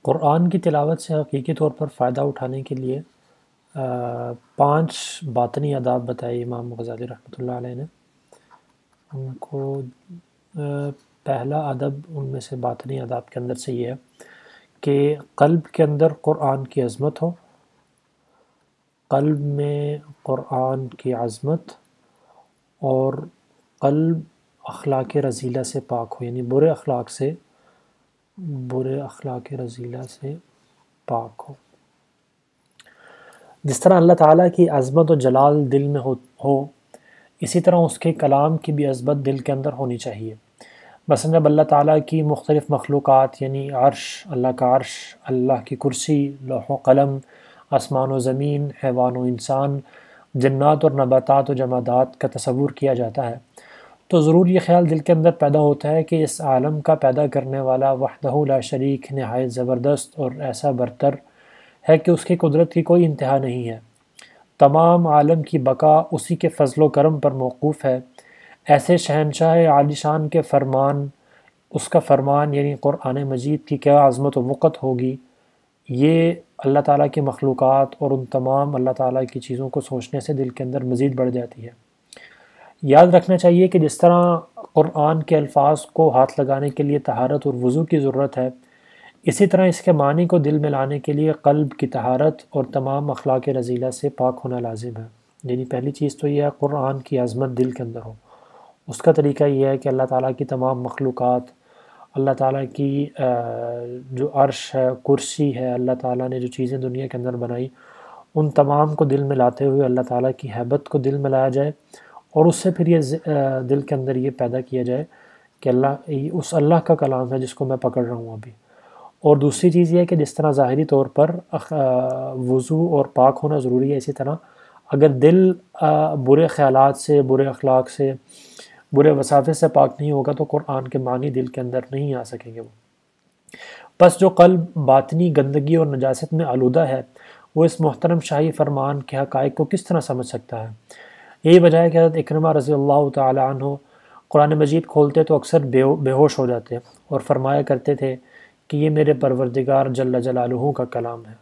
قرآن کی تلاوت سے حقیقی طور پر فائدہ اٹھانے کے لیے 5 باطنی آداب بتائے امام غزالی رحمۃ اللہ علیہ نے۔ ان کو پہلا ادب ان میں سے باطنی آداب کے اندر سے یہ ہے کہ قلب کے اندر قرآن کی عظمت ہو، قلب میں قرآن کی عظمت، اور قلب اخلاق رذیلہ سے پاک ہو، یعنی برے اخلاق رذیلہ سے پاک ہو۔ جس طرح اللہ تعالیٰ کی عظمت و جلال دل میں ہو، اسی طرح اس کے کلام کی بھی عظمت دل کے اندر ہونی چاہیے۔ مثلا جب اللہ تعالیٰ کی مختلف مخلوقات یعنی عرش، اللہ کا عرش، اللہ کی کرسی، لوح و قلم، آسمان و زمین، حیوان و انسان، جنات اور نباتات و جمادات کا تصور کیا جاتا ہے تو ضرور یہ خیال دل کے اندر پیدا ہوتا ہے کہ اس عالم کا پیدا کرنے والا وحدہ لا شریک نہایت زبردست اور ایسا برتر ہے کہ اس کی قدرت کی کوئی انتہا نہیں ہے۔ تمام عالم کی بقا اسی کے فضل و کرم پر موقوف ہے۔ ایسے شہنشاہ عالی شان کے فرمان، اس کا فرمان یعنی قرآن مجید کی کیا عظمت و وقت ہوگی، یہ اللہ تعالیٰ کی مخلوقات اور ان تمام اللہ تعالیٰ کی چیزوں کو سوچنے سے دل کے اندر مزید بڑھ جاتی ہے۔ یاد رکھنا چاہیے کہ جس طرح قرآن کے الفاظ کو ہاتھ لگانے کے لیے طہارت اور وضو کی ضرورت ہے، اسی طرح اس کے معنی کو دل میں لانے کے لیے قلب کی طہارت اور تمام اخلاق رذیلہ سے پاک ہونا لازم ہے۔ یعنی پہلی چیز تو یہ ہے قرآن کی عظمت دل کے اندر ہو۔ اس کا طریقہ یہ ہے کہ اللہ تعالیٰ کی تمام مخلوقات، اللہ تعالیٰ کی جو عرش ہے، کرسی ہے، اللہ تعالیٰ نے جو چیزیں دنیا کے اندر بنائی، ان تمام کو دل میں لاتے ہوئے اللہ تعالیٰ کی ہیبت کو دل میں لایا جائے، اور اس سے پھر یہ دل کے اندر یہ پیدا کیا جائے کہ اس اللہ کا کلام ہے جس کو میں پکڑ رہا ہوں ابھی۔ اور دوسری چیز یہ ہے کہ جس طرح ظاہری طور پر وضو اور پاک ہونا ضروری ہے، اسی طرح اگر دل برے خیالات سے، برے اخلاق سے، برے وساوس سے پاک نہیں ہوگا تو قرآن کے معنی دل کے اندر نہیں آ سکیں گے۔ پس جو قلب باطنی گندگی اور نجاست میں آلودہ ہے، وہ اس محترم شاہی فرمان کے حقائق کو کس طرح سمجھ سکتا ہے؟ یہی وجہ ہے کہ حضرت اکرمہ رضی اللہ تعالی عنہ قرآن مجید کھولتے تو اکثر بے ہوش ہو جاتے اور فرمایا کرتے تھے کہ یہ میرے پروردگار جل جلالہ کا کلام ہے۔